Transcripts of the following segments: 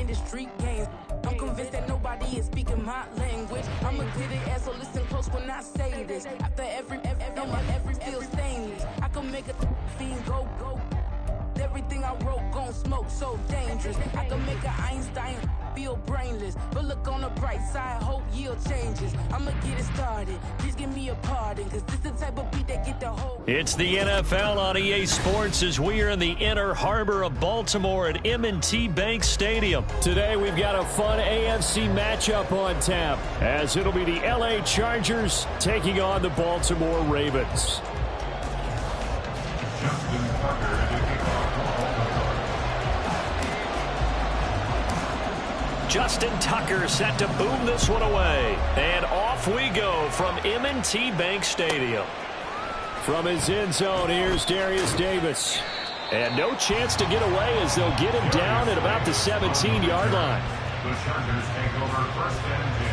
the street games. I'm convinced that nobody is speaking my language. I'ma get it as so listen close when I say this. After every feel stainless. I can make a fiend go. Everything I wrote gon' smoke, so dangerous. I can make an Einstein feel brainless. But look on the bright side, hope yield changes. I'ma get it started. Please give me a pardon, cause this the type of beat that get the whole. It's the NFL on EA Sports as we are in the inner harbor of Baltimore at M&T Bank Stadium. Today we've got a fun AFC matchup on tap, as it'll be the LA Chargers taking on the Baltimore Ravens. Justin Tucker set to boom this one away. And off we go from M&T Bank Stadium. From his end zone, here's Darius Davis. And no chance to get away as they'll get him down at about the 17-yard line. The Chargers take over 1st and 10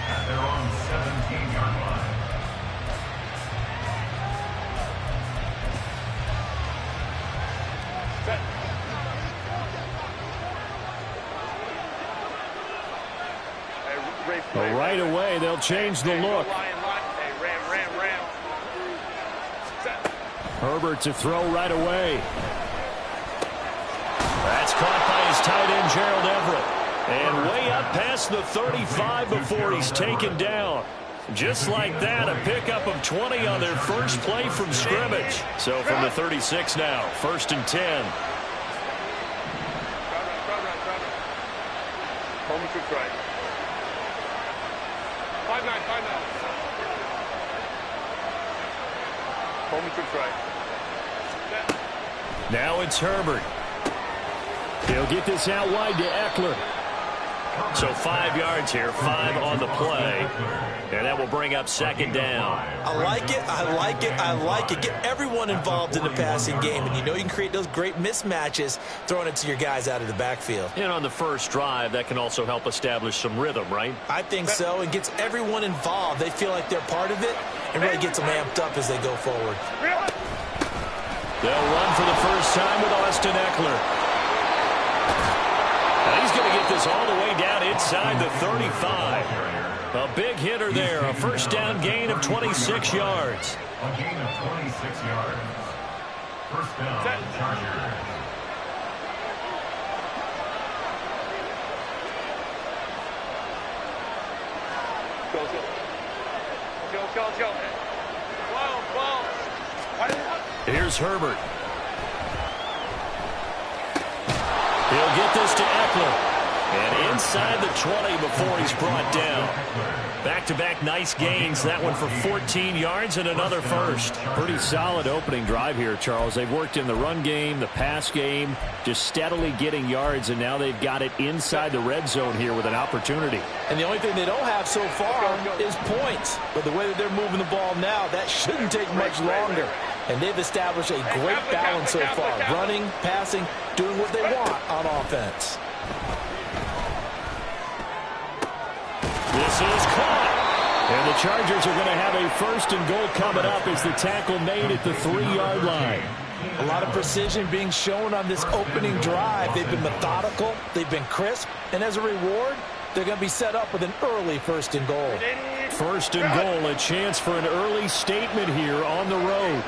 at their own 17-yard line. Well, right away, they'll change the look. Herbert to throw right away. That's caught by his tight end, Gerald Everett. And way up past the 35 before he's taken down. Just like that, a pickup of 20 on their first play from scrimmage. So from the 36 now, 1st and 10. Home to try. 5-9. Home to try. Now it's Herbert. He'll get this out wide to Eckler. So 5 yards here, 5 on the play. And that will bring up 2nd down. I like it. Get everyone involved in the passing game. And you know you can create those great mismatches throwing it to your guys out of the backfield. And on the first drive, that can also help establish some rhythm, right? I think so. It gets everyone involved. They feel like they're part of it and really gets them amped up as they go forward. They'll run for the first time with Austin Eckler. And he's going to get this all the way down inside the 35. A big hitter there. A first down gain of 26 yards. A gain of 26 yards. First down, Chargers. Go. Wow. Here's Herbert. He'll get this to Eckler. And inside the 20 before he's brought down. Back-to-back nice gains. That one for 14 yards and another first. Pretty solid opening drive here, Charles. They've worked in the run game, the pass game, just steadily getting yards, and now they've got it inside the red zone here with an opportunity. And the only thing they don't have so far is points. But the way that they're moving the ball now, that shouldn't take much longer. And they've established a great balance so far. Running, passing, doing what they want on offense. This is caught. And the Chargers are going to have a 1st and goal coming up as the tackle made at the 3-yard line. A lot of precision being shown on this opening drive. They've been methodical. They've been crisp. And as a reward, they're going to be set up with an early 1st and goal. 1st and goal, a chance for an early statement here on the road.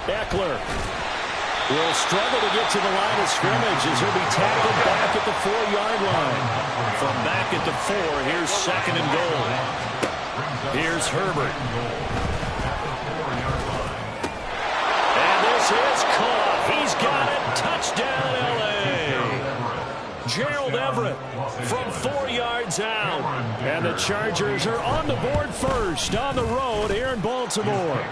Eckler will struggle to get to the line of scrimmage as he'll be tackled back at the 4-yard line. From back at the 4, here's 2nd and goal. Here's Herbert. And this is caught. He's got it. Touchdown, L.A. Gerald Everett from 4 yards out. And the Chargers are on the board first on the road here in Baltimore.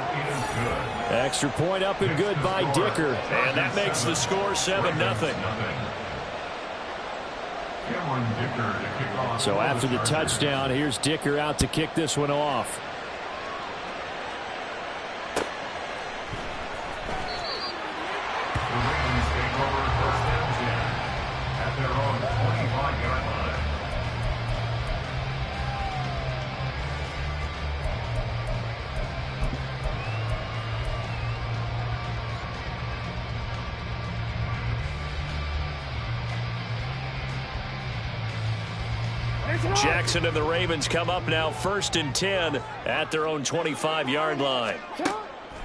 Extra point up and good by Dicker. And that makes the score 7-0. So after the touchdown, here's Dicker out to kick this one off. The Ravens take over 1st and 10 at their own 25-yard line. Jackson and the Ravens come up now 1st and 10 at their own 25-yard line.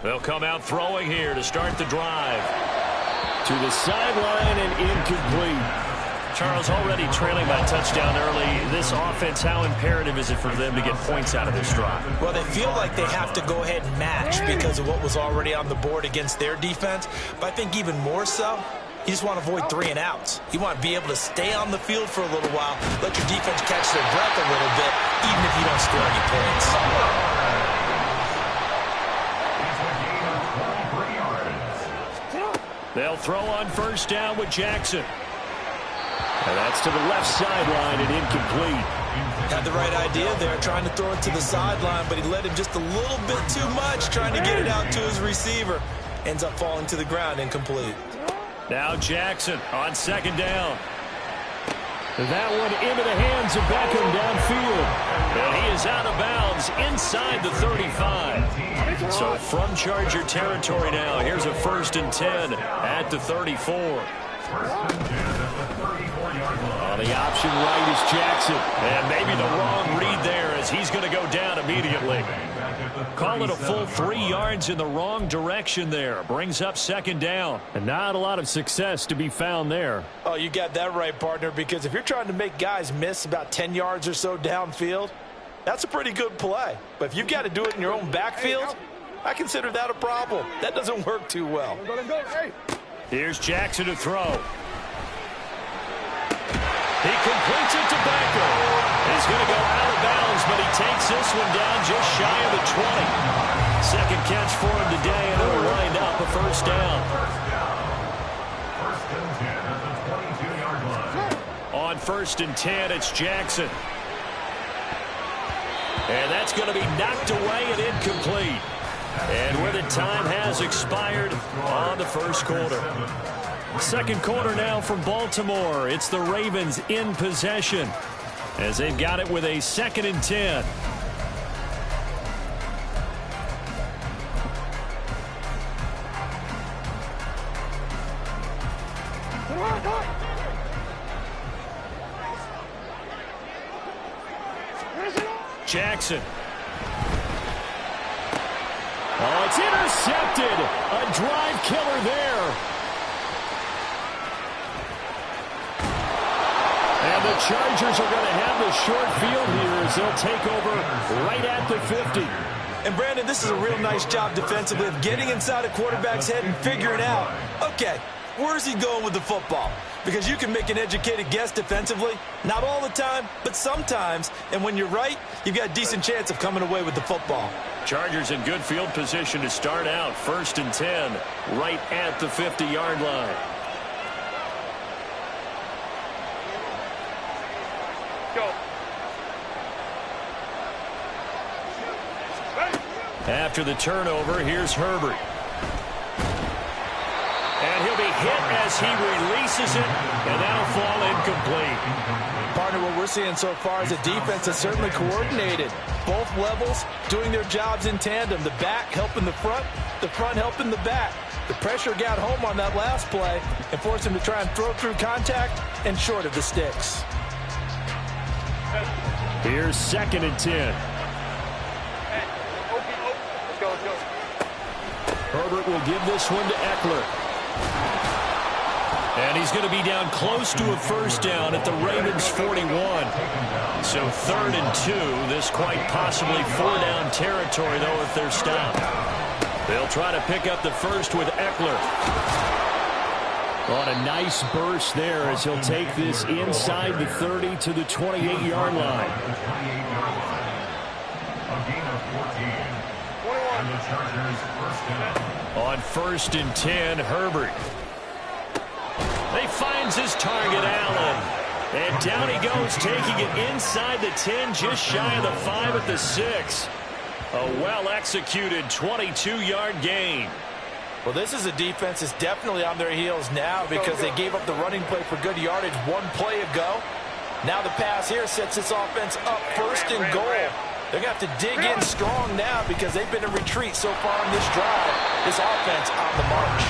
They'll come out throwing here to start the drive. To the sideline and incomplete. Charles, already trailing by touchdown early. This offense, how imperative is it for them to get points out of this drive? Well, they feel like they have to go ahead and match because of what was already on the board against their defense. But I think even more so, you just want to avoid 3 and outs. You want to be able to stay on the field for a little while, let your defense catch their breath a little bit, even if you don't score any points. They'll throw on 1st down with Jackson. And that's to the left sideline and incomplete. Had the right idea there, trying to throw it to the sideline, but he led him just a little bit too much, trying to get it out to his receiver. Ends up falling to the ground, incomplete. Now Jackson on 2nd down. That one into the hands of Beckham downfield. And he is out of bounds inside the 35. So from Charger territory now, here's a 1st and 10 at the 34. The option right is Jackson. And maybe the wrong read there as he's going to go down immediately. Call it a full 3 yards in the wrong direction there. Brings up 2nd down. And not a lot of success to be found there. Oh, you got that right, partner, because if you're trying to make guys miss about 10 yards or so downfield, that's a pretty good play. But if you've got to do it in your own backfield, I consider that a problem. That doesn't work too well. Here's Jackson to throw. He completes it to Beckham. He's going to go out of bounds, but he takes this one down just shy of the 20. Second catch for him today, and it'll wind up a 1st down. 1st and 10 at the 22-yard line. On 1st and 10, it's Jackson. And that's going to be knocked away and incomplete. And where the time has expired on the 1st quarter. 2nd quarter now from Baltimore. It's the Ravens in possession as they've got it with a 2nd and 10. Jackson. Oh, it's intercepted. A drive killer there. And the Chargers are going to have the short field here as they'll take over right at the 50. And, Brandon, this is a real nice job defensively of getting inside a quarterback's head and figuring out, okay, where's he going with the football? Because you can make an educated guess defensively. Not all the time, but sometimes. And when you're right, you've got a decent chance of coming away with the football. Chargers in good field position to start out. 1st and 10, right at the 50-yard line. Go. After the turnover, here's Herbert. And he'll be hit as he releases it, and that'll fall incomplete. Partner, what we're seeing so far is a defense that's certainly coordinated. Both levels doing their jobs in tandem. The back helping the front helping the back. The pressure got home on that last play and forced him to try and throw through contact and short of the sticks. Here's 2nd and 10. Let's go. Herbert will give this one to Eckler. And he's going to be down close to a 1st down at the Ravens 41. So 3rd and 2. This quite possibly 4-down territory, though, if they're stopped. They'll try to pick up the 1st with Eckler. On a nice burst there as he'll take this inside the 30 to the 28-yard line. On 1st and 10, Herbert. He finds his target, Allen. And down he goes, taking it inside the 10, just shy of the 5 at the 6. A well-executed 22-yard gain. Well, this is a defense that's definitely on their heels now because they gave up the running play for good yardage one play ago. Now the pass here sets this offense up 1st and goal. They're going to have to dig in strong now because they've been in retreat so far on this drive. This offense on the march.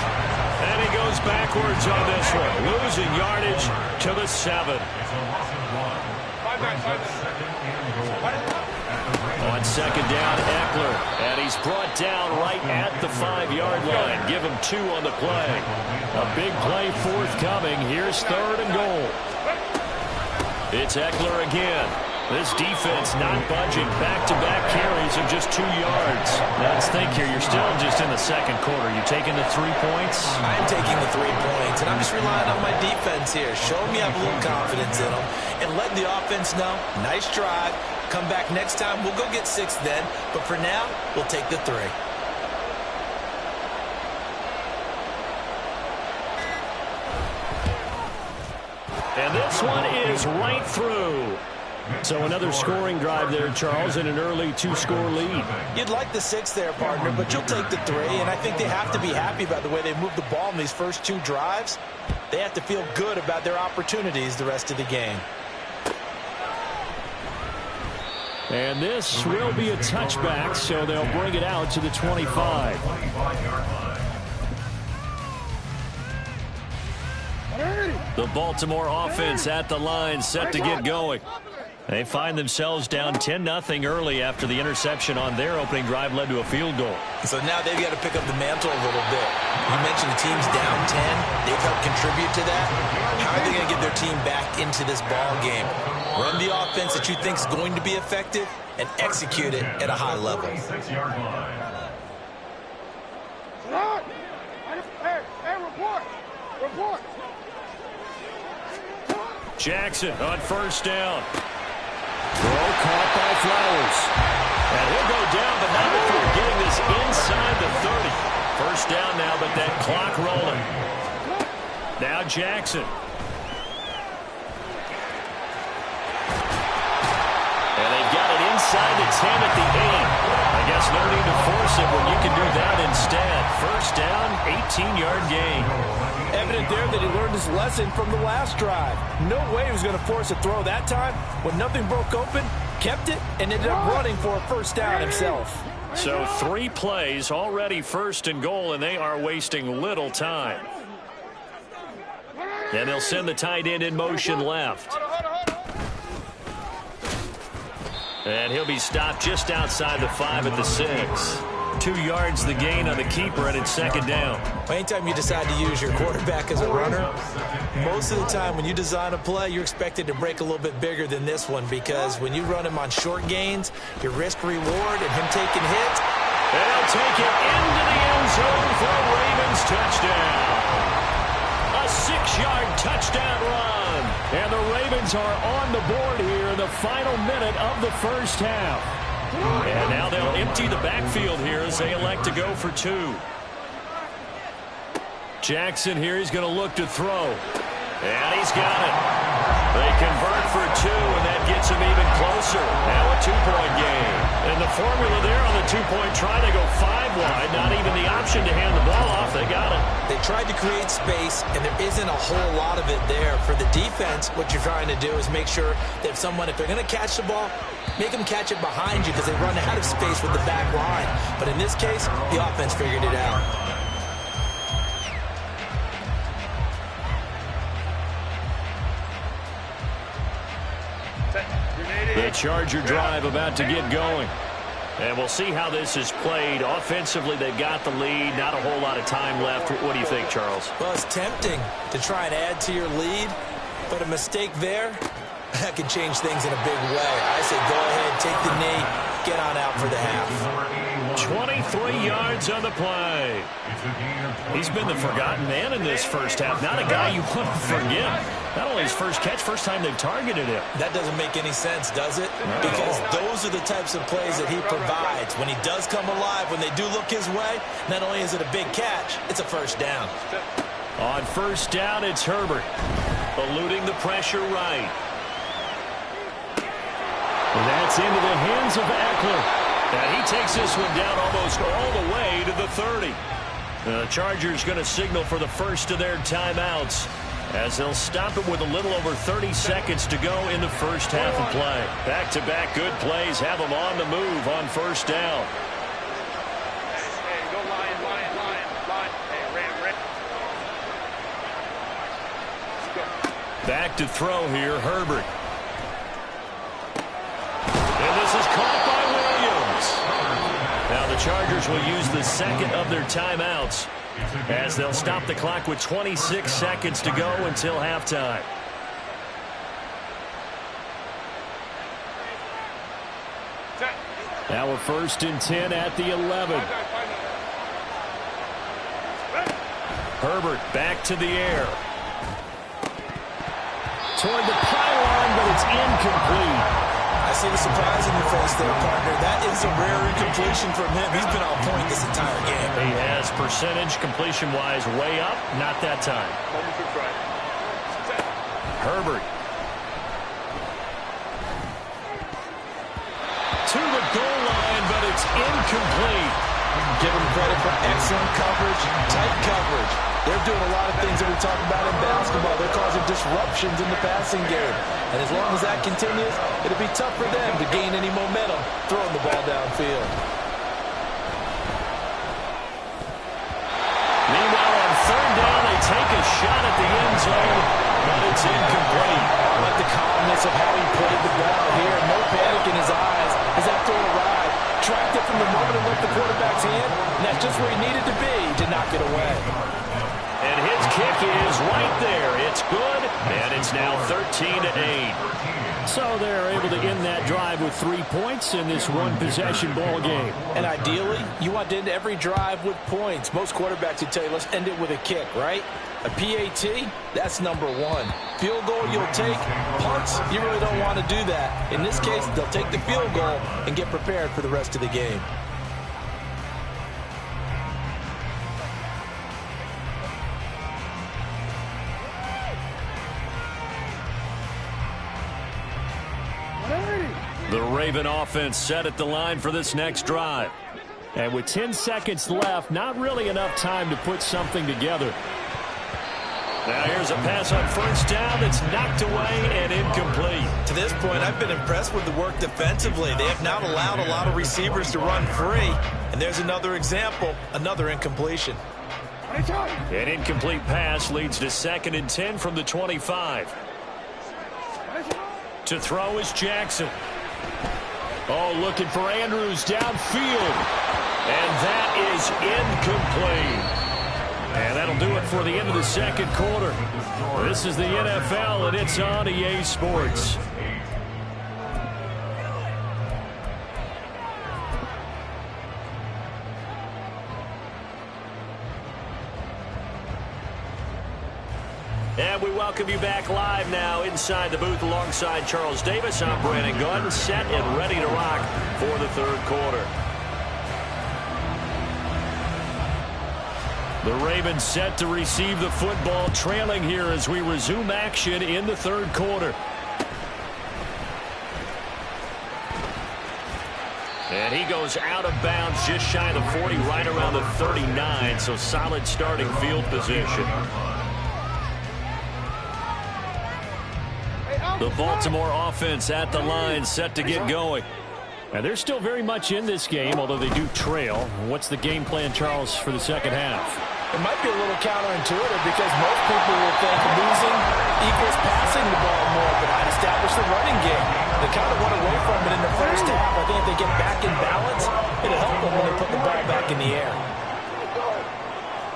And he goes backwards on this one, losing yardage to the 7. On second down, Eckler. And he's brought down right at the 5-yard line. Give him 2 on the play. A big play forthcoming. Here's 3rd and goal. It's Eckler again. This defense not budging. Back-to-back carries of just 2 yards. Now let's think here. You're still just in the second quarter. You taking the 3 points? I'm taking the 3 points, and I'm just relying on my defense here. Show me I have a little confidence in them, and let the offense know, nice drive. Come back next time. We'll go get 6 then, but for now, we'll take the 3. And this one is right through. So another scoring drive there, Charles, and an early 2-score lead. You'd like the 6 there, partner, but you'll take the 3, and I think they have to be happy about the way they moved the ball in these first 2 drives. They have to feel good about their opportunities the rest of the game. And this will be a touchback, so they'll bring it out to the 25. The Baltimore offense at the line, set to get going. They find themselves down 10-0 early after the interception on their opening drive led to a field goal. So now they've got to pick up the mantle a little bit. You mentioned the team's down 10. They've helped contribute to that. How are they going to get their team back into this ball game? Run the offense that you think is going to be effective and execute it at a high level. Report. Jackson on first down. Throw caught by Flowers. And he'll go down, but not before getting this inside the 30. First down now, but that clock rolling. Now Jackson. And they've got it inside the 10 at the 8. I guess no need to force it when you can do that instead. First down, 18-yard gain. Evident there that he learned his lesson from the last drive. No way he was going to force a throw that time. When nothing broke open, kept it, and ended up running for a first down himself. So 3 plays, already first and goal, and they are wasting little time. And they'll send the tight end in motion left. And he'll be stopped just outside the 5 at the 6. 2 yards the gain on the keeper, and it's second down. Anytime you decide to use your quarterback as a runner, most of the time when you design a play, you're expected to break a little bit bigger than this one, because when you run him on short gains, your risk-reward and him taking hits. They'll take it into the end zone for a Ravens touchdown. A 6-yard touchdown run. And the Ravens are on the board here in the final minute of the first half. And now they'll empty the backfield here as they elect to go for 2. Jackson here, he's going to look to throw. And he's got it. They convert for 2, and that gets him even closer. Now a 2-point game. And the formula there on the 2-point try, they go 5 wide. Not even the option to hand the ball off. They got it. They tried to create space, and there isn't a whole lot of it there. For the defense, what you're trying to do is make sure that if they're going to catch the ball, make them catch it behind you, because they run out of space with the back line. But in this case, the offense figured it out. The Charger drive about to get going. And we'll see how this is played. Offensively, they've got the lead. Not a whole lot of time left. What do you think, Charles? Well, it's tempting to try and add to your lead, but a mistake there, that can change things in a big way. I say go ahead, take the knee, get on out for the half. 23 yards on the play. He's been the forgotten man in this first half. Not a guy you want to forget. Not only his first catch, first time they've targeted him. That doesn't make any sense, does it? Because those are the types of plays that he provides. When he does come alive, when they do look his way, not only is it a big catch, it's a first down. On first down, it's Herbert. Eluding the pressure right. And that's into the hands of Eckler. And he takes this one down almost all the way to the 30. The Chargers going to signal for the first of their timeouts, as they'll stop it with a little over 30 seconds to go in the first half of play. Back-to-back good plays have them on the move on first down. Hey, go line. Hey, ram. Back to throw here, Herbert. This is caught by Williams. Now the Chargers will use the second of their timeouts as they'll stop the clock with 26 seconds to go until halftime. Now we're 1st and 10 at the 11. Herbert back to the air. Toward the pylon, but it's incomplete. I see the surprise in your face there, partner. That is a rare incompletion from him. He's been on point this entire game. He has percentage completion-wise way up. Not that time. Herbert. To the goal line, but it's incomplete. Give him credit for excellent coverage, tight coverage. They're doing a lot of things that we talk about in basketball. They're causing disruptions in the passing game. And as long as that continues, it'll be tough for them to gain any momentum throwing the ball downfield. Meanwhile, on 3rd down, they take a shot at the end zone, but it's incomplete. I like the calmness of how he played the ball here. No panic in his eyes as that throw arrived. Tracked it from the moment it left the quarterback's hand, and that's just where he needed to be to knock it away. And his kick is right there. It's good, and it's now 13-8. So they're able to end that drive with 3 points in this one-possession ball game. And ideally, you want to end every drive with points. Most quarterbacks would tell you, let's end it with a kick, right? A PAT, that's number 1. Field goal you'll take. Punts, you really don't want to do that. In this case, they'll take the field goal and get prepared for the rest of the game. The Raven offense set at the line for this next drive. And with 10 seconds left, not really enough time to put something together. Now here's a pass on 1st down that's knocked away and incomplete. To this point, I've been impressed with the work defensively. They have not allowed a lot of receivers to run free. And there's another example, another incompletion. An incomplete pass leads to 2nd and 10 from the 25. To throw is Jackson. Oh, looking for Andrews downfield. And that is incomplete. And that'll do it for the end of the 2nd quarter. This is the NFL, and it's on EA Sports. And we welcome you back live now inside the booth alongside Charles Davis. I'm Brandon Gunn, set and ready to rock for the 3rd quarter. The Ravens set to receive the football, trailing here as we resume action in the 3rd quarter. And he goes out of bounds just shy of the 40, right around the 39, so solid starting field position. The Baltimore offense at the line, set to get going. And they're still very much in this game, although they do trail. What's the game plan, Charles, for the 2nd half? It might be a little counterintuitive because most people will think losing equals passing the ball more, but I'd establish the running game. They kind of went away from it in the 1st half. I think if they get back in balance, it'll help them when they put the ball back in the air.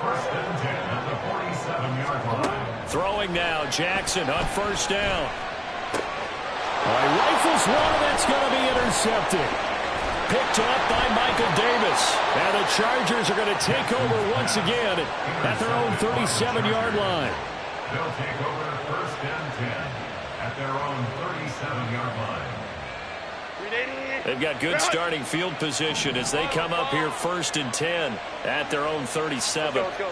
1st and 10 at the 47-yard line. Throwing now, Jackson on 1st down. He rifles one, that's going to be intercepted. Picked up by Michael Davis. And the Chargers are going to take over once again at their own 37-yard line. They'll take over 1st and 10 at their own 37-yard line. They've got good starting field position as they come up here 1st and 10 at their own 37. Let's go.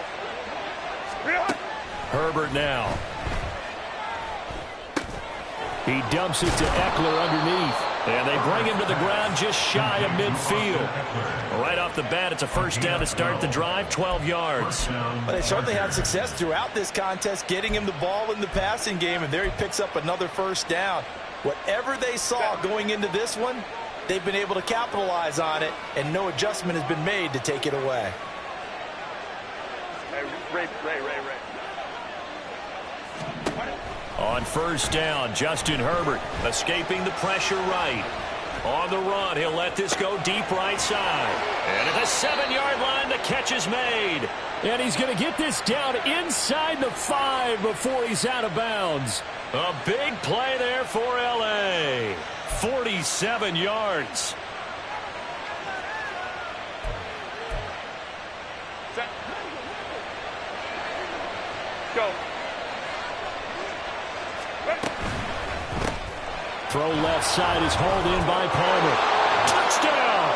Herbert now. He dumps it to Eckler underneath. And they bring him to the ground just shy of midfield. Right off the bat, it's a 1st down to start the drive, 12 yards. But they certainly had success throughout this contest getting him the ball in the passing game, and there he picks up another 1st down. Whatever they saw going into this one, they've been able to capitalize on it, and no adjustment has been made to take it away. Ray. On 1st down, Justin Herbert escaping the pressure right. On the run, he'll let this go deep right side. And at the 7-yard line, the catch is made. And he's going to get this down inside the 5 before he's out of bounds. A big play there for L.A. 47 yards. Set. Go. Throw left side is hauled in by Palmer. Touchdown!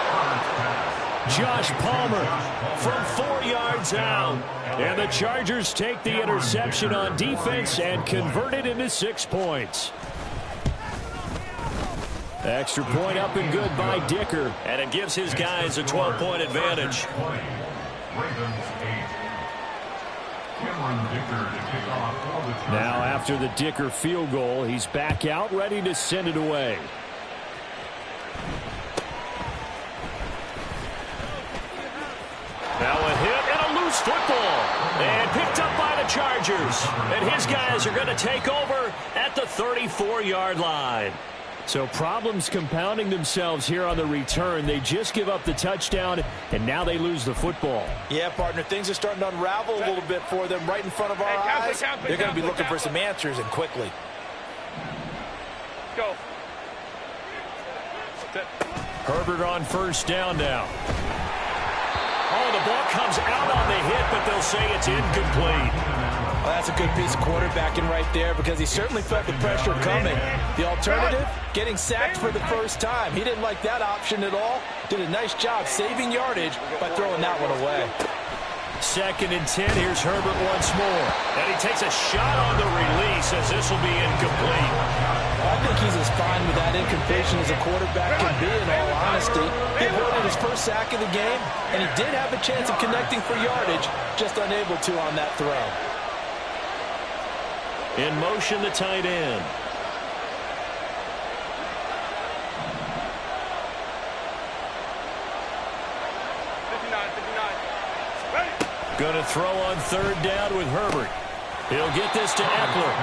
Josh Palmer from 4 yards out. And the Chargers take the interception on defense and convert it into 6 points. Extra point up and good by Dicker. And it gives his guys a 12-point advantage. Now after the Dicker field goal, he's back out ready to send it away. Now a hit and a loose football. And picked up by the Chargers. And his guys are going to take over at the 34-yard line. So problems compounding themselves here on the return. They just give up the touchdown, and now they lose the football. Yeah, partner, things are starting to unravel a little bit for them right in front of our eyes. They're going to be looking for some answers, and quickly. Go. Herbert on first down now. Oh, the ball comes out on the hit, but they'll say it's incomplete. Well, that's a good piece of quarterbacking right there because he certainly felt the pressure coming. The alternative, getting sacked for the first time. He didn't like that option at all. Did a nice job saving yardage by throwing that one away. 2nd and 10. Here's Herbert once more. And he takes a shot on the release as this will be incomplete. I think he's as fine with that incompletion as a quarterback can be, in all honesty. He avoided his first sack of the game, and he did have a chance of connecting for yardage, just unable to on that throw. In motion, the tight end. Going to throw on 3rd down with Herbert. He'll get this to Eckler.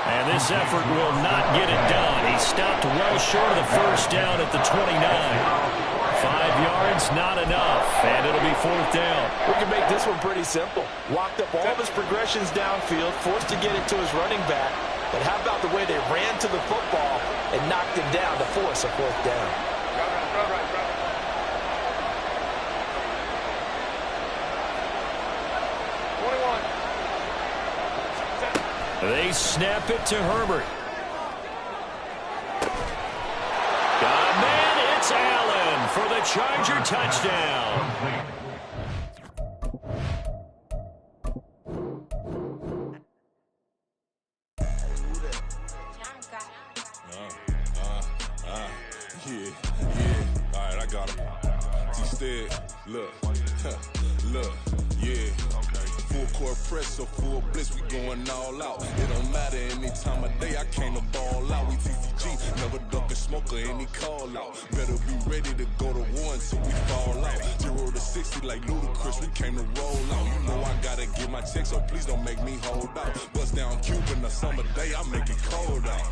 And this effort will not get it done. He stopped well short of the first down at the 29. 5 yards, not enough. And it'll be 4th down. We can make this one pretty simple. Walked up all of his progressions downfield, forced to get it to his running back. But how about the way they ran to the football and knocked him down to force a 4th down? Right. They snap it to Herbert. Got a man, it's Allen for the Charger touchdown. Yeah. All right, I got him. T-Stead, look, yeah. Full court press, so full blitz, we going all out. It don't matter any time of day, I came to ball out. We TCG, never duck a smoker, any call out. Better be ready to go to war until we fall out. 0 to 60 like Ludacris, we came to roll out. You know I gotta get my check, so please don't make me hold out. Bust down Cuban, a summer day, I make it cold out.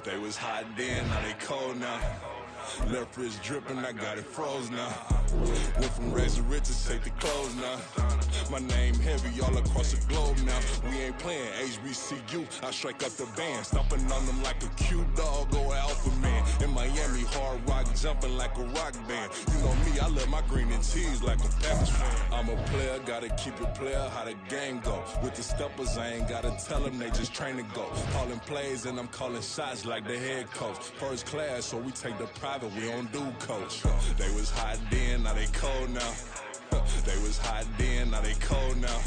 They was hot then, now they cold now. Left wrist dripping, I got it froze now. Went from rags to riches, take the clothes now. My name heavy all across the globe now. We ain't playing HBCU, I strike up the band. Stomping on them like a cute dog, go alpha man. In Miami, hard rock, jumping like a rock band. You know me, I love my green and cheese like a Packers fan. I'm a player, gotta keep it player, how the game go. With the steppers, I ain't gotta tell them, they just train to go. Calling plays and I'm calling shots like the head coach. First class, so we take the private, we don't do coach. They was hot then, now they cold now. They was hot then, now they cold now.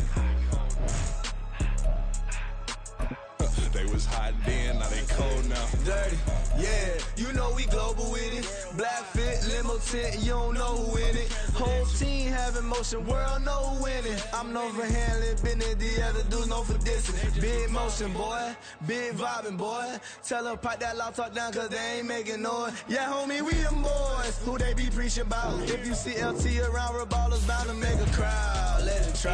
They was hot then, now they cold now. Dirty, yeah, you know we global with it. Black fit, limo tint, you don't know who in it. Whole team having motion, world know who winning. I'm known for handling business, the other dudes known for dissing. Big motion, boy, big vibing, boy. Tell her pipe that loud talk down, cause they ain't making noise. Yeah, homie, we them boys, who they be preaching about. If you see LT around, Reballer's bound to make a crowd. Let it try.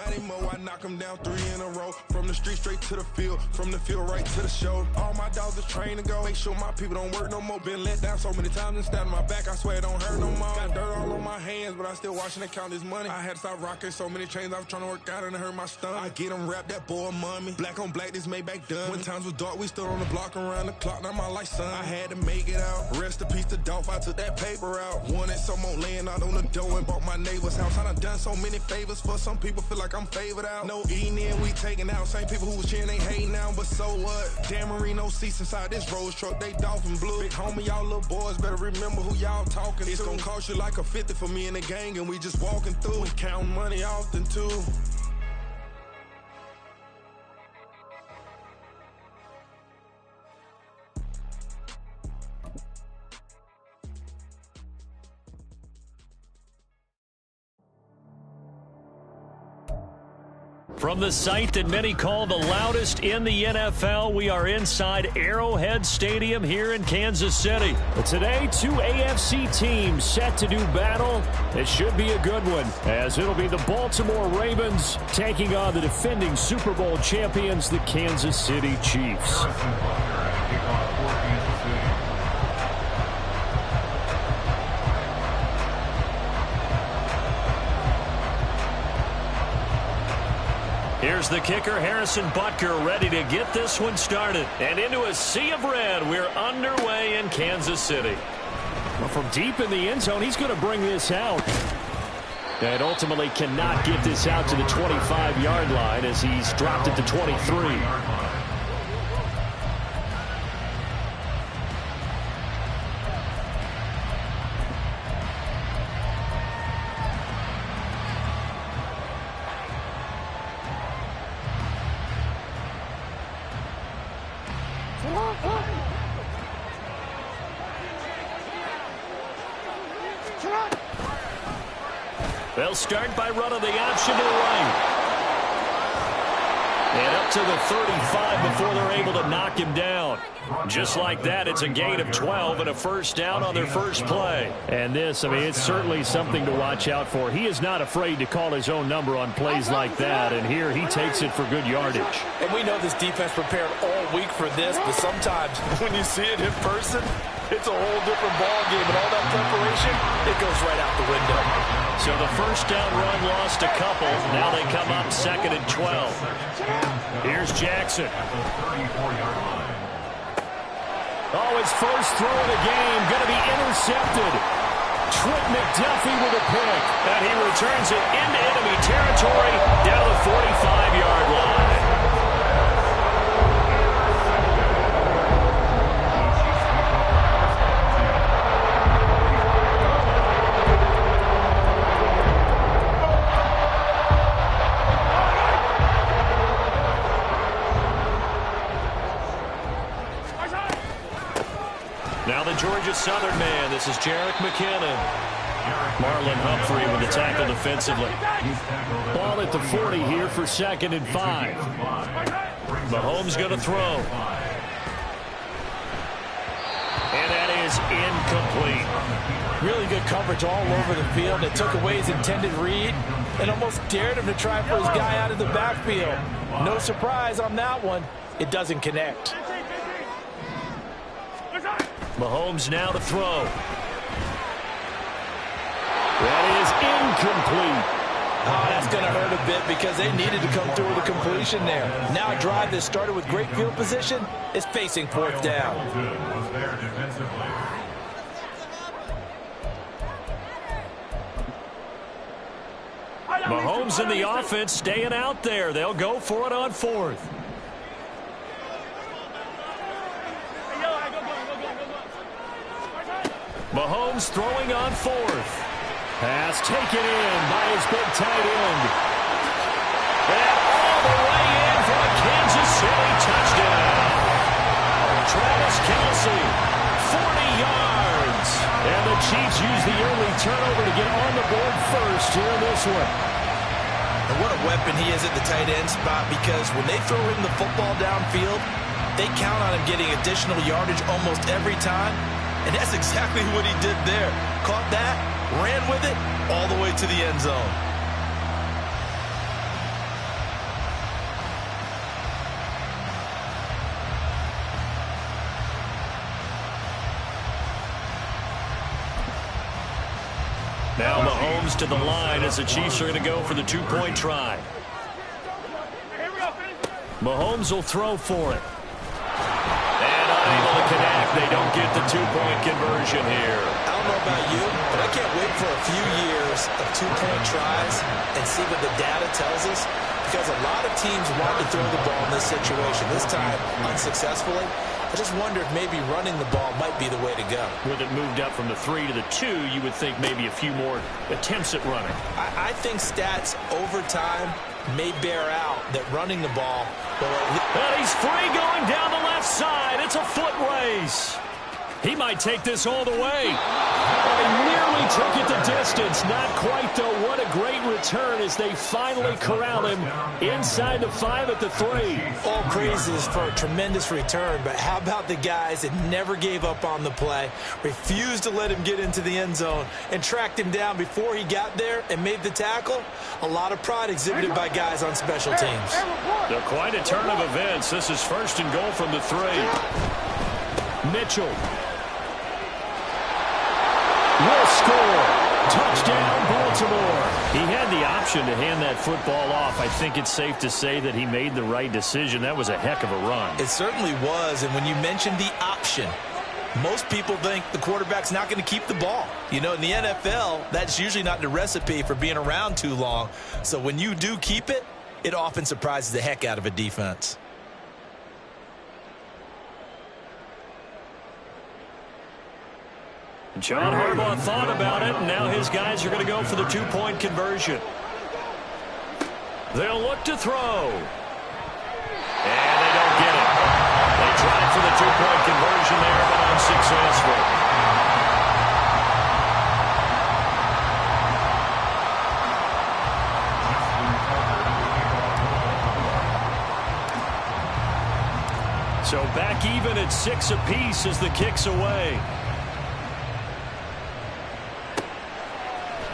Many, mo, I knock them down 3 in a row. From the street straight to the field, from the feel right to the show. All my dogs are trained to go. Make sure my people don't work no more. Been let down so many times and stabbed my back. I swear it don't hurt no more. Got dirt all on my hands, but I still watching and count this money. I had to stop rocking so many chains. I was trying to work out and it hurt my stomach. I get them rap, that boy mommy. Black on black, this Maybach done. When times was dark, we stood on the block around the clock. Now my life, son. I had to make it out. Rest in peace to Dolph. I took that paper out. Wanted some more laying out on the dough and bought my neighbor's house. I done done so many favors for some people. Feel like I'm favored out. No eating in, we taking out. Same people who was cheering, they hating now, but so what? Dan Marino seats inside this Rolls truck, they Dolphin blue. Big homie, y'all little boys better remember who y'all talking to. It's gonna cost you like a 50 for me and the gang, and we just walking through. We counting money often too. From the site that many call the loudest in the NFL, we are inside Arrowhead Stadium here in Kansas City. But today, two AFC teams set to do battle. It should be a good one, as it'll be the Baltimore Ravens taking on the defending Super Bowl champions, the Kansas City Chiefs. Here's the kicker, Harrison Butker, ready to get this one started. And into a sea of red, we're underway in Kansas City. Well, from deep in the end zone, he's going to bring this out. And ultimately cannot get this out to the 25-yard line as he's dropped it to 23. They'll start by running the option to the right. And up to the 35 before they're able to knock him down. Just like that, it's a gain of 12 and a first down on their first play. And this, I mean, it's certainly something to watch out for. He is not afraid to call his own number on plays like that. And here he takes it for good yardage. And we know this defense prepared all week for this, but sometimes when you see it in person, it's a whole different ball game. And all that preparation, it goes right out the window. So the first down run lost a couple. Now they come up 2nd and 12. Here's Jackson. Oh, his first throw of the game going to be intercepted. Trent McDuffie with a pick. And he returns it into enemy territory down the 45-yard line. Now the Georgia Southern man. This is Jerick McKinnon. Marlon Humphrey with the tackle defensively. Ball at the 40 here for 2nd and 5. Mahomes going to throw. And that is incomplete. Really good coverage all over the field. It took away his intended read and almost dared him to try for his guy out of the backfield. No surprise on that one. It doesn't connect. Mahomes now to throw. That is incomplete. Oh, that's going to hurt a bit because they needed to come through with a completion there. Now a drive that started with great field position is facing 4th down. Mahomes and the offense staying out there. They'll go for it on 4th. Mahomes throwing on 4th. Pass taken in by his big tight end. And all the way in for a Kansas City touchdown. Travis Kelce, 40 yards. And the Chiefs use the early turnover to get on the board first here in this one. And what a weapon he is at the tight end spot, because when they throw him the football downfield, they count on him getting additional yardage almost every time. And that's exactly what he did there. Caught that, ran with it, all the way to the end zone. Now Mahomes to the line as the Chiefs are going to go for the two-point try. Mahomes will throw for it. And unable to connect. They don't get the two-point conversion here. I don't know about you, but I can't wait for a few years of two-point tries and see what the data tells us, because a lot of teams want to throw the ball in this situation. This time, unsuccessfully. I just wonder if maybe running the ball might be the way to go. With it moved up from the 3 to the 2, you would think maybe a few more attempts at running. I think stats over time may bear out that running the ball will at least... And he's free going down the left side. It's a foot race. He might take this all the way. He nearly took it the distance. Not quite, though. What a great return as they finally corral him inside the 5 at the 3. All praises for a tremendous return, but how about the guys that never gave up on the play, refused to let him get into the end zone, and tracked him down before he got there and made the tackle? A lot of pride exhibited by guys on special teams. So quite a turn of events. This is first and goal from the 3. Mitchell will score. Touchdown, Baltimore. He had the option to hand that football off. I think it's safe to say that he made the right decision. That was a heck of a run. It certainly was, and when you mentioned the option, most people think the quarterback's not going to keep the ball. You know, in the NFL, that's usually not the recipe for being around too long. So when you do keep it, it often surprises the heck out of a defense. John Harbaugh thought about it, and now his guys are going to go for the two-point conversion. They'll look to throw. And they don't get it. They tried for the two-point conversion there, but unsuccessful. So back even at 6 apiece as the kick's away.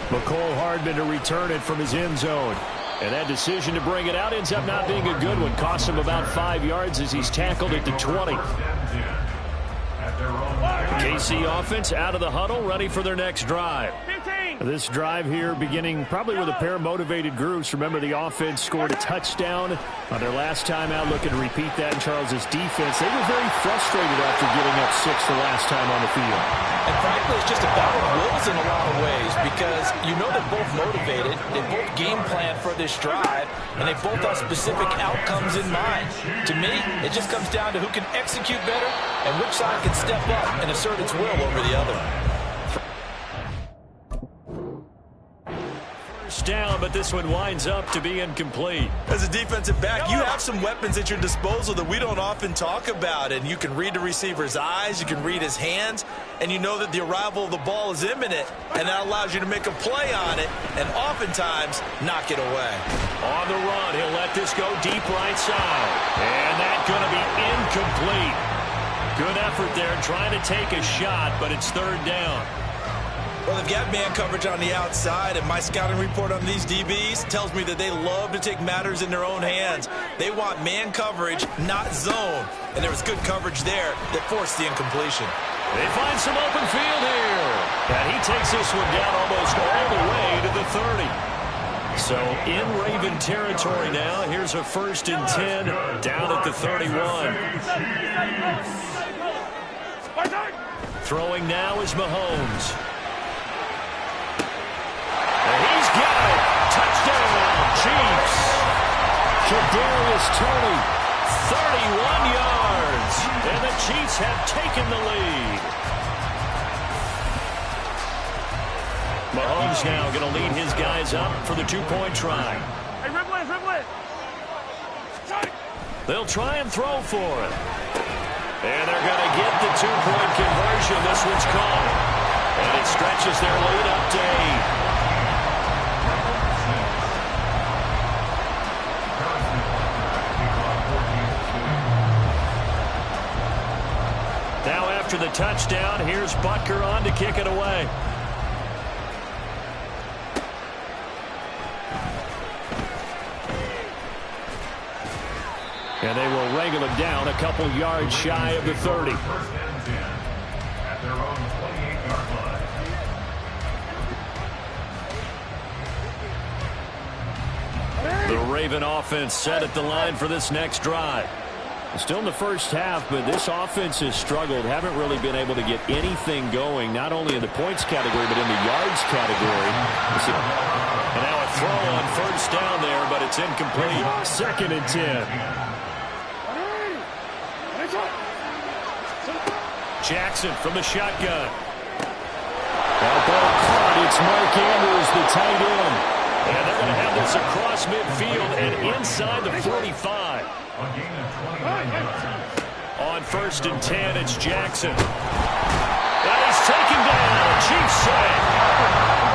McCole Hardman to return it from his end zone. And that decision to bring it out ends up not being a good one. Costs him about 5 yards as he's tackled at the 20. KC offense out of the huddle, ready for their next drive. This drive here beginning probably with a pair of motivated groups. Remember, the offense scored a touchdown on their last time out. Looking to repeat that in Charles's defense. They were very frustrated after giving up 6 the last time on the field. And frankly, it's just a battle of wills in a lot of ways, because you know they're both motivated, they both game plan for this drive, and they both have specific outcomes in mind. To me, it just comes down to who can execute better and which side can step up and assert its will over the other. Down, but this one winds up to be incomplete. As a defensive back, you have some weapons at your disposal that we don't often talk about, and you can read the receiver's eyes, you can read his hands, and you know that the arrival of the ball is imminent, and that allows you to make a play on it and oftentimes knock it away. On the run, he'll let this go deep right side, and that's going to be incomplete. Good effort there trying to take a shot, but it's 3rd down. Well, they've got man coverage on the outside, and my scouting report on these DBs tells me that they love to take matters in their own hands. They want man coverage, not zone. And there was good coverage there that forced the incompletion. They find some open field here. And he takes this one down almost all the way to the 30. So in Raven territory now. Here's a 1st and 10 down at the 31. Throwing now is Mahomes. And he's got it. Touchdown, Chiefs. Kadarius Toney, 31 yards. And the Chiefs have taken the lead. Mahomes now going to lead his guys up for the two-point try. Hey, Ripley. They'll try and throw for it. And they're going to get the two-point conversion. This one's caught. And it stretches their lead up to 8. Now after the touchdown, here's Butker on to kick it away. And they will wrangle him down a couple yards shy of the 30. The Raven offense set at the line for this next drive. Still in the first half, but this offense has struggled. Haven't really been able to get anything going, not only in the points category, but in the yards category. And now a throw on first down there, but it's incomplete. 2nd and 10. Jackson from the shotgun. That ball caught. It's Mark Andrews, the tight end. And they're going to have this across midfield and inside the 45. On 1st and 10, it's Jackson. And he's taken down. Chiefs save.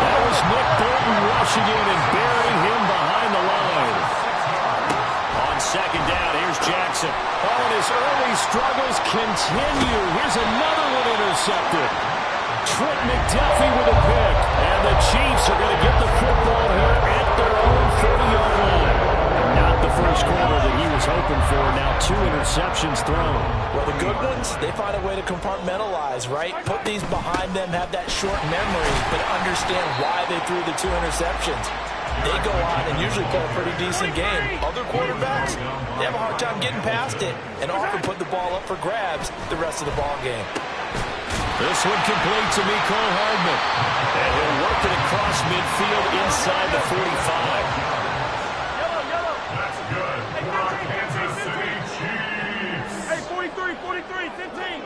That was Nick Bolton rushing in and burying him behind the line. On 2nd down, here's Jackson. Oh, and his early struggles continue. Here's another one intercepted. Trent McDuffie with a pick. And the Chiefs are going to get the football here at their own 40-yard line. Not the first quarter that he was hoping for. Now 2 interceptions thrown. Well, the good ones, they find a way to compartmentalize, right? Put these behind them, have that short memory, but understand why they threw the 2 interceptions. They go on and usually play a pretty decent game. Other quarterbacks, they have a hard time getting past it and often put the ball up for grabs the rest of the ball game. This one complete to Mecole Hardman. And he'll work it across midfield inside the 45. That's good. For Kansas City Chiefs. Hey, 43, 15.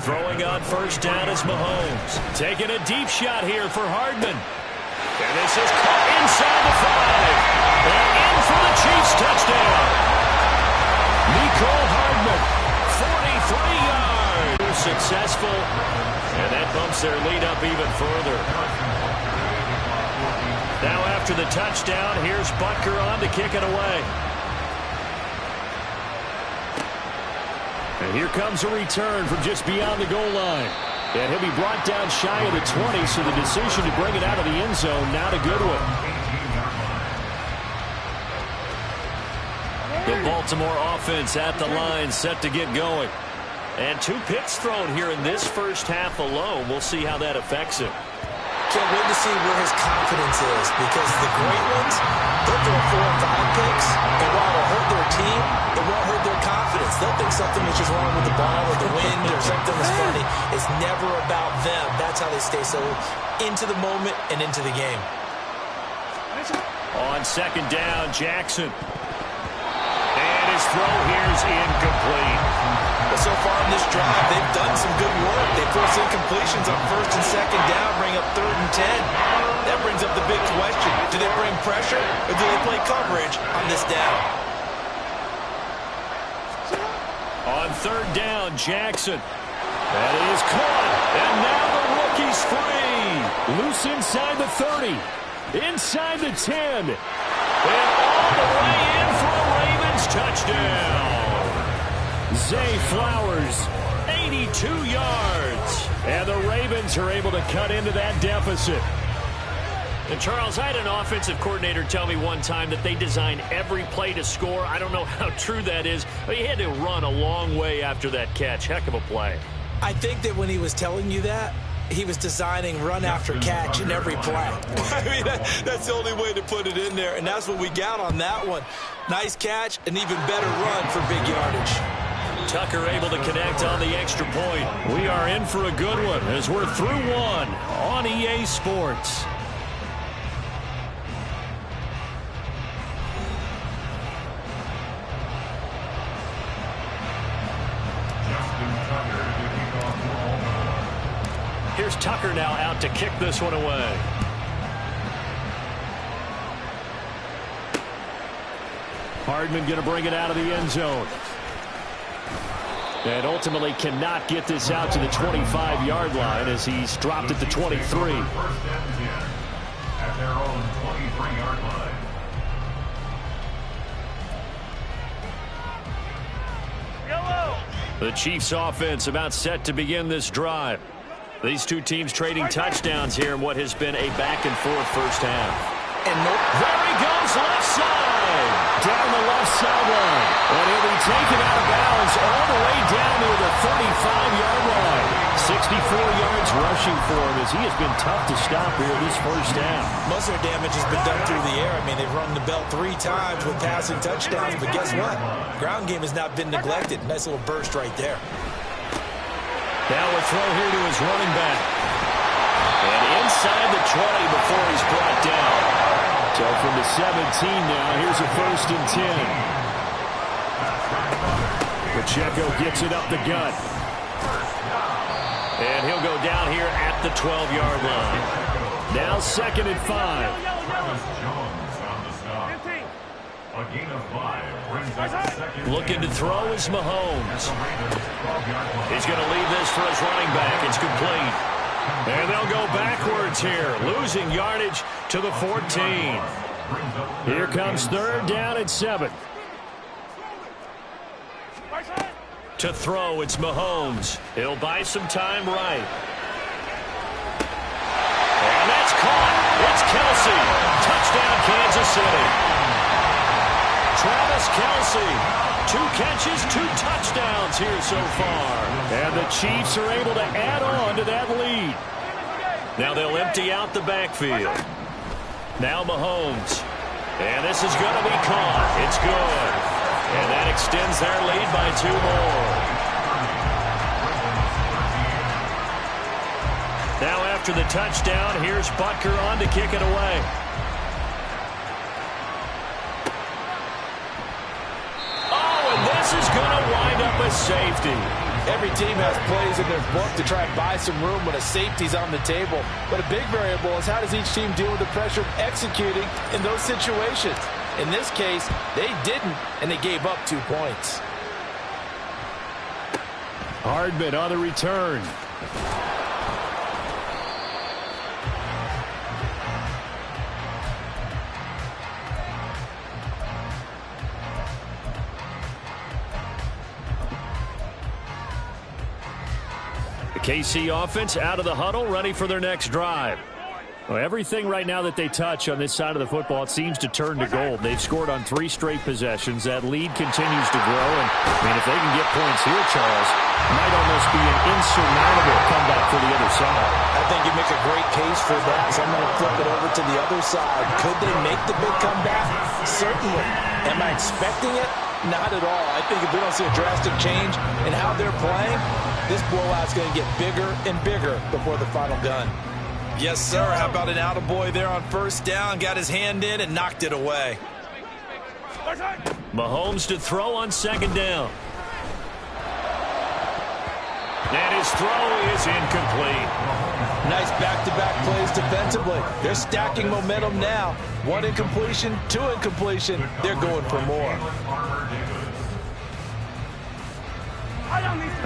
Throwing on first down is Mahomes. Taking a deep shot here for Hardman. And this is caught inside the 5. And in for the Chiefs touchdown. Mecole Hardman, 43 yards. Successful, and that bumps their lead up even further. Now after the touchdown, here's Butker on to kick it away. And here comes a return from just beyond the goal line. And he'll be brought down shy of the 20, so the decision to bring it out of the end zone, not a good one. The Baltimore offense at the line, set to get going. And 2 picks thrown here in this first half alone. We'll see how that affects him. Can't wait to see where his confidence is, because the great ones, they'll throw 4 or 5 picks, and while it'll hurt their team, it won't hurt their confidence. They'll think something is just wrong with the ball or the wind or something is funny. It's never about them. That's how they stay so into the moment and into the game. On 2nd down, Jackson. And his throw here's incomplete. But so far in this drive, they've done some good work. They force incompletions on 1st and 2nd down, bring up 3rd and 10. That brings up the big question. Do they bring pressure or do they play coverage on this down? On 3rd down, Jackson. That is caught. And now the rookie's free. Loose inside the 30. Inside the 10. And all the way in for a Ravens touchdown. Zay Flowers, 82 yards. And the Ravens are able to cut into that deficit. And Charles, I had an offensive coordinator tell me one time that they design every play to score. I don't know how true that is, but he had to run a long way after that catch. Heck of a play. I think that when he was telling you that, he was designing run after catch in every play. I mean, that's the only way to put it in there, and that's what we got on that one. Nice catch, an even better run for big yardage. Tucker able to connect on the extra point. We are in for a good one as we're through 1 on EA Sports. Here's Tucker now out to kick this one away. Hardman going to bring it out of the end zone. And ultimately cannot get this out to the 25-yard line as he's dropped at the 23. At their own 23-yard line. The Chiefs offense about set to begin this drive. These 2 teams trading touchdowns here in what has been a back-and-forth first half. And there he goes, left side. Down the left sideline. And he'll be taken out of bounds all the way down near the 35-yard line. 64 yards rushing for him as he has been tough to stop here this first half. Most of their damage has been done through the air. I mean, they've rung the bell 3 times with passing touchdowns, but guess what? Ground game has not been neglected. Nice little burst right there. Now a throw here to his running back. And inside the 20 before he's brought down. So from the 17 now, here's a 1st and 10. Pacheco gets it up the gut. And he'll go down here at the 12-yard line. Now 2nd and 5. Looking to throw is Mahomes. He's going to leave this for his running back. It's complete. And they'll go backwards here, losing yardage to the 14. Here comes 3rd down and 7. To throw, it's Mahomes. He'll buy some time right. And that's caught. It's Kelsey. Touchdown, Kansas City. Travis Kelsey. 2 catches, 2 touchdowns here so far. And the Chiefs are able to add on to that lead. Now they'll empty out the backfield. Now Mahomes. And this is going to be caught. It's good. And that extends their lead by 2 more. Now after the touchdown, here's Butker on to kick it away. Oh, and this is going to wind up a safety. Every team has plays in their book to try and buy some room when a safety's on the table. But a big variable is how does each team deal with the pressure of executing in those situations. In this case, they didn't, and they gave up 2 points. Hardman on the return. The KC offense out of the huddle, ready for their next drive. Well, everything right now that they touch on this side of the football, it seems to turn to gold. They've scored on 3 straight possessions. That lead continues to grow. And, I mean, if they can get points here, Charles, it might almost be an insurmountable comeback for the other side. I think you make a great case for that. So I'm going to flip it over to the other side. Could they make the big comeback? Certainly. Am I expecting it? Not at all. I think if we don't see a drastic change in how they're playing, this blowout's going to get bigger and bigger before the final gun. Yes, sir. How about an attaboy there on 1st down? Got his hand in and knocked it away. Mahomes to throw on 2nd down. And his throw is incomplete. Nice back-to-back plays defensively. They're stacking momentum now. 1 incompletion, 2 incompletion. They're going for more.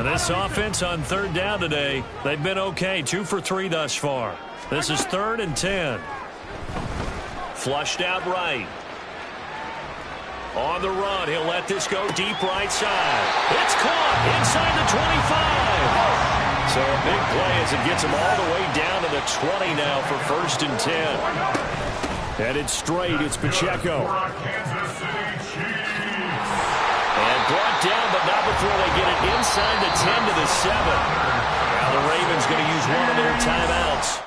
This offense on 3rd down today, they've been okay. 2 for 3 thus far. This is 3rd and 10. Flushed out right. On the run, he'll let this go deep right side. It's caught inside the 25. So a big play as it gets him all the way down to the 20 now for 1st and 10. Headed straight, it's Pacheco. And brought down, but not before they get it inside the 10 to the 7. Now the Ravens going to use one of their timeouts.